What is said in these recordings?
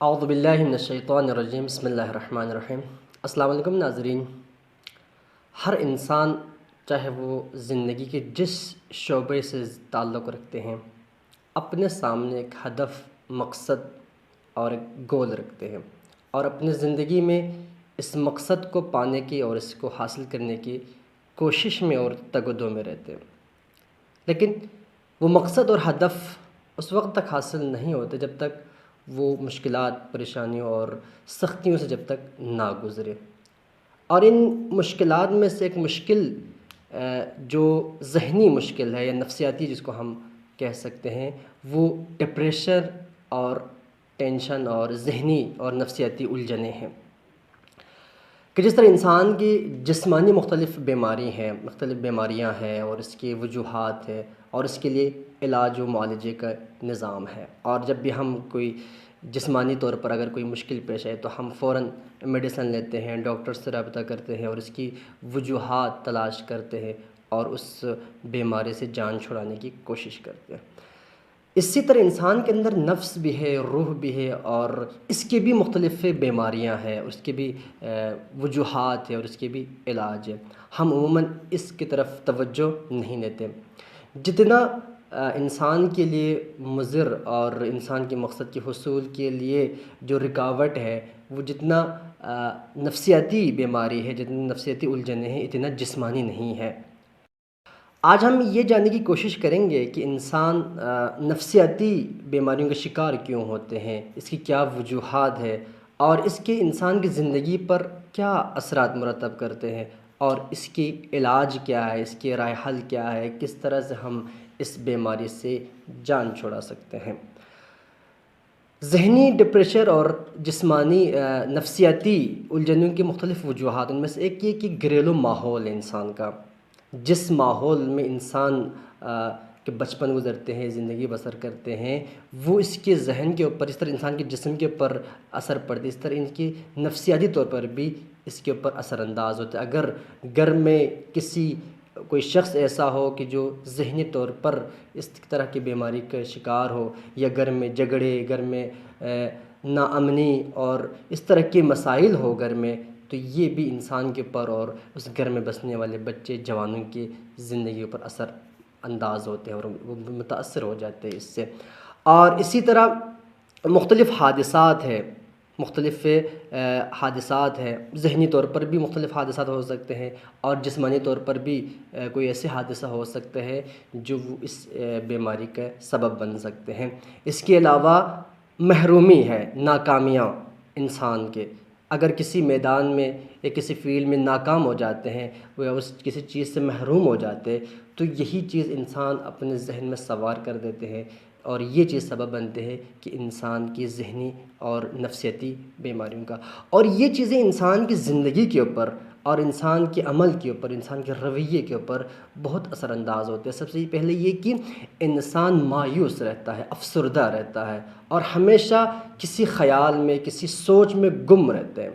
اعوذ باللہ من الشیطان الرجیم، بسم اللہ الرحمن الرحیم۔ السلام علیکم ناظرین۔ ہر انسان چاہے وہ زندگی کے جس شعبے سے تعلق رکھتے ہیں، اپنے سامنے ایک ہدف، مقصد اور ایک گول رکھتے ہیں، اور اپنی زندگی میں اس مقصد کو پانے کی اور اس کو حاصل کرنے کی کوشش میں اور تگ و دو میں رہتے ہیں۔ لیکن وہ مقصد اور ہدف اس وقت تک حاصل نہیں ہوتے جب تک وہ مشکلات، پریشانیوں اور سختیوں سے جب تک نہ گزرے۔ اور ان مشکلات میں سے ایک مشکل جو ذہنی مشکل ہے یا نفسیاتی جس کو ہم کہہ سکتے ہیں، وہ ڈپریشن اور ٹینشن اور ذہنی اور نفسیاتی الجھنیں ہیں کہ جس طرح انسان کی جسمانی مختلف بیماریاں ہیں اور اس کی وجوہات ہے اور اس کے لیے علاج و معالجے کا نظام ہے، اور جب بھی ہم کوئی جسمانی طور پر اگر کوئی مشکل پیش آئے تو ہم فوراً میڈیسن لیتے ہیں، ڈاکٹر سے رابطہ کرتے ہیں اور اس کی وجوہات تلاش کرتے ہیں اور اس بیماری سے جان چھڑانے کی کوشش کرتے ہیں۔ اسی طرح انسان کے اندر نفس بھی ہے، روح بھی ہے، اور اس کی بھی مختلف بیماریاں ہیں، اس کی بھی وجوہات ہے اور اس کے بھی علاج ہے۔ ہم عموماً اس کی طرف توجہ نہیں دیتے۔ جتنا انسان کے لیے مضر اور انسان کے مقصد کے حصول کے لیے جو رکاوٹ ہے، وہ جتنا نفسیاتی بیماری ہے، جتنا نفسیاتی الجھنیں ہیں، اتنا جسمانی نہیں ہے۔ آج ہم یہ جاننے کی کوشش کریں گے کہ انسان نفسیاتی بیماریوں کا شکار کیوں ہوتے ہیں، اس کی کیا وجوہات ہے، اور اس کے انسان کی زندگی پر کیا اثرات مرتب کرتے ہیں، اور اس کی علاج کیا ہے، اس کی رائے حل کیا ہے، کس طرح سے ہم اس بیماری سے جان چھڑا سکتے ہیں۔ ذہنی ڈپریشن اور جسمانی نفسیاتی الجھنوں کی مختلف وجوہات، ان میں سے ایک یہ کہ گھریلو ماحول ہے انسان کا۔ جس ماحول میں انسان کے بچپن گزرتے ہیں، زندگی بسر کرتے ہیں، وہ اس کے ذہن کے اوپر، اس طرح انسان کے جسم کے اوپر اثر پڑتی ہے، اس طرح ان کی نفسیاتی طور پر بھی اس کے اوپر اثر انداز ہوتا ہے۔ اگر گھر میں کوئی شخص ایسا ہو کہ جو ذہنی طور پر اس طرح کی بیماری کا شکار ہو، یا گھر میں جھگڑے، گھر میں ناامنی اور اس طرح کے مسائل ہو گھر میں، تو یہ بھی انسان کے اوپر اور اس گھر میں بسنے والے بچے، جوانوں کی زندگی پر اثر انداز ہوتے ہیں اور وہ متاثر ہو جاتے ہیں اس سے۔ اور اسی طرح مختلف حادثات ہیں، ذہنی طور پر بھی مختلف حادثات ہو سکتے ہیں، اور جسمانی طور پر بھی کوئی ایسے حادثہ ہو سکتے ہیں جو اس بیماری کا سبب بن سکتے ہیں۔ اس کے علاوہ محرومی ہے، ناکامیاں انسان کے، اگر کسی میدان میں یا کسی فیلڈ میں ناکام ہو جاتے ہیں یا اس کسی چیز سے محروم ہو جاتے ہیں، تو یہی چیز انسان اپنے ذہن میں سوار کر دیتے ہیں، اور یہ چیز سبب بنتے ہیں کہ انسان کی ذہنی اور نفسیاتی بیماریوں کا، اور یہ چیزیں انسان کی زندگی کے اوپر اور انسان کے عمل کے اوپر، انسان کے رویے کے اوپر بہت اثر انداز ہوتے ہیں۔ سب سے پہلے یہ کہ انسان مایوس رہتا ہے، افسردہ رہتا ہے، اور ہمیشہ کسی خیال میں، کسی سوچ میں گم رہتے ہیں،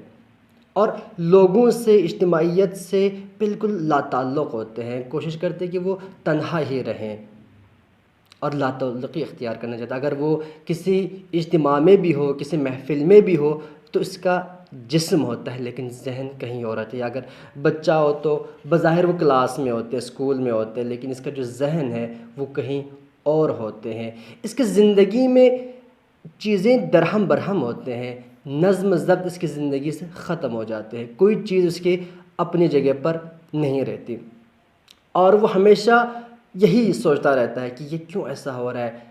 اور لوگوں سے، اجتماعیت سے بالکل لا تعلق ہوتے ہیں، کوشش کرتے ہیں کہ وہ تنہا ہی رہیں اور لا تعلقی اختیار کرنا چاہتا ہے۔ اگر وہ کسی اجتماع میں بھی ہو، کسی محفل میں بھی ہو، تو اس کا جسم ہوتا ہے لیکن ذہن کہیں اور رہتا ہے۔ اگر بچہ ہو تو بظاہر وہ کلاس میں ہوتے ہیں، اسکول میں ہوتے ہیں، لیکن اس کا جو ذہن ہے وہ کہیں اور ہوتے ہیں۔ اس کی زندگی میں چیزیں درہم برہم ہوتے ہیں، نظم ضبط اس کی زندگی سے ختم ہو جاتے ہیں، کوئی چیز اس کی اپنی جگہ پر نہیں رہتی، اور وہ ہمیشہ یہی سوچتا رہتا ہے کہ یہ کیوں ایسا ہو رہا ہے،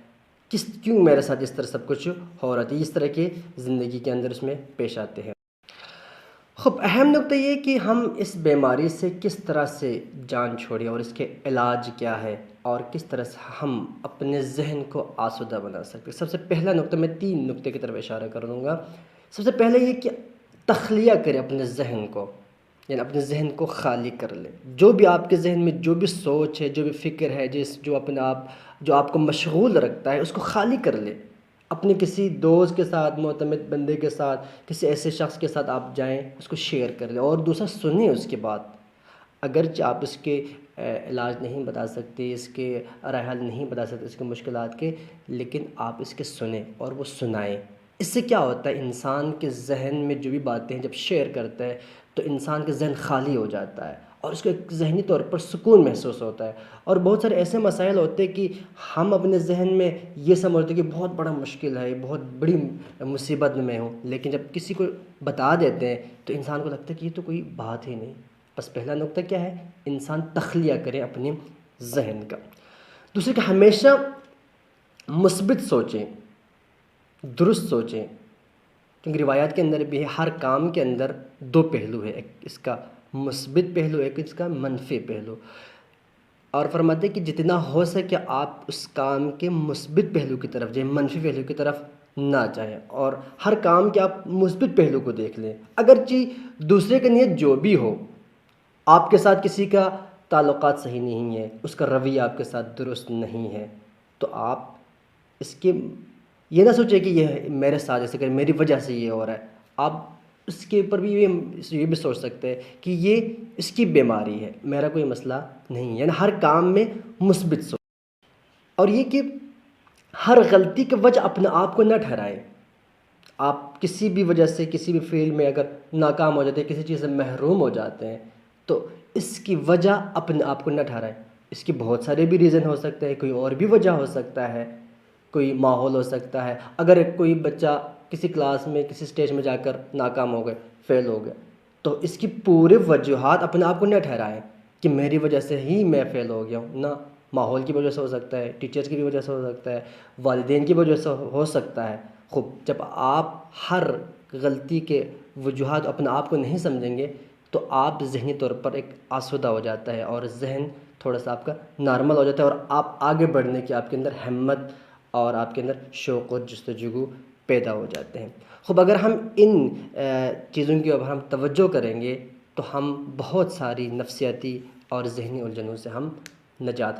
کیوں میرے ساتھ اس طرح سب کچھ ہو رہا ہے۔ اس طرح کے زندگی کے اندر اس میں پیش آتے ہیں۔ خب اہم نکتہ یہ کہ ہم اس بیماری سے کس طرح سے جان چھوڑیں اور اس کے علاج کیا ہے، اور کس طرح سے ہم اپنے ذہن کو آسودہ بنا سکتے ہیں۔ سب سے پہلا نکتہ، میں 3 نکتے کی طرف اشارہ کروں گا۔ سب سے پہلے یہ کہ تخلیہ کریں اپنے ذہن کو، یعنی اپنے ذہن کو خالی کر لیں۔ جو بھی آپ کے ذہن میں جو بھی سوچ ہے، جو بھی فکر ہے، جو آپ کو مشغول رکھتا ہے، اس کو خالی کر لیں۔ اپنے کسی دوست کے ساتھ، معتمد بندے کے ساتھ، کسی ایسے شخص کے ساتھ آپ جائیں، اس کو شیئر کر لیں، اور دوسرا سنیں اس کی بات۔ اگرچہ آپ اس کے علاج نہیں بتا سکتے، اس کے رائے حل نہیں بتا سکتے اس کے مشکلات کے، لیکن آپ اس کے سنیں اور وہ سنائیں۔ اس سے کیا ہوتا ہے، انسان کے ذہن میں جو بھی باتیں جب شیئر کرتا ہے تو انسان کا ذہن خالی ہو جاتا ہے اور اس کو ایک ذہنی طور پر سکون محسوس ہوتا ہے۔ اور بہت سارے ایسے مسائل ہوتے ہیں کہ ہم اپنے ذہن میں یہ سمجھتے ہیں کہ بہت بڑا مشکل ہے، بہت بڑی مصیبت میں ہوں، لیکن جب کسی کو بتا دیتے ہیں تو انسان کو لگتا ہے کہ یہ تو کوئی بات ہی نہیں۔ بس پہلا نقطہ کیا ہے، انسان تخلیہ کرے اپنے ذہن کا۔ دوسرے کہ ہمیشہ مثبت سوچیں، درست سوچیں، کیونکہ روایات کے اندر بھی ہے ہر کام کے اندر دو پہلو ہے، ایک اس کا مثبت پہلو، ایک اس کا منفی پہلو، اور فرماتے ہیں کہ جتنا ہو سکے آپ اس کام کے مثبت پہلو کی طرف جائیں، منفی پہلو کی طرف نہ جائیں، اور ہر کام کے آپ مثبت پہلو کو دیکھ لیں۔ اگرچہ دوسرے کی نیت جو بھی ہو، آپ کے ساتھ کسی کا تعلقات صحیح نہیں ہے، اس کا رویہ آپ کے ساتھ درست نہیں ہے، تو آپ اس کے یہ نہ سوچیں کہ یہ میرے ساتھ ایسے کہ میری وجہ سے یہ ہو رہا ہے۔ آپ اس کے اوپر بھی یہ بھی سوچ سکتے ہیں کہ یہ اس کی بیماری ہے، میرا کوئی مسئلہ نہیں ہے، یعنی ہر کام میں مثبت سوچ۔ اور یہ کہ ہر غلطی کی وجہ اپنے آپ کو نہ ٹھہرائیں۔ آپ کسی بھی وجہ سے کسی بھی فیلڈ میں اگر ناکام ہو جاتے ہیں، کسی چیز سے محروم ہو جاتے ہیں، تو اس کی وجہ اپنے آپ کو نہ ٹھہرائیں۔ اس کی بہت سارے بھی ریزن ہو سکتے ہیں، کوئی اور بھی وجہ ہو سکتا ہے، کوئی ماحول ہو سکتا ہے۔ اگر کوئی بچہ کسی کلاس میں کسی سٹیج میں جا کر ناکام ہو گئے، فیل ہو گئے، تو اس کی پورے وجوہات اپنے آپ کو نہ ٹھہرائیں کہ میری وجہ سے ہی میں فیل ہو گیا ہوں۔ نہ، ماحول کی وجہ سے ہو سکتا ہے، ٹیچرز کی بھی وجہ سے ہو سکتا ہے، والدین کی وجہ سے ہو سکتا ہے۔ خوب جب آپ ہر غلطی کے وجوہات اپنے آپ کو نہیں سمجھیں گے تو آپ ذہنی طور پر ایک آسودہ ہو جاتا ہے اور ذہن تھوڑا سا آپ کا نارمل ہو جاتا ہے، اور آپ آگے بڑھنے کی آپ کے اندر ہمت اور آپ کے اندر شوق و جستجو پیدا ہو جاتے ہیں۔ خوب اگر ہم ان چیزوں کی اوپر ہم توجہ کریں گے تو ہم بہت ساری نفسیاتی اور ذہنی الجھنوں سے ہم نجات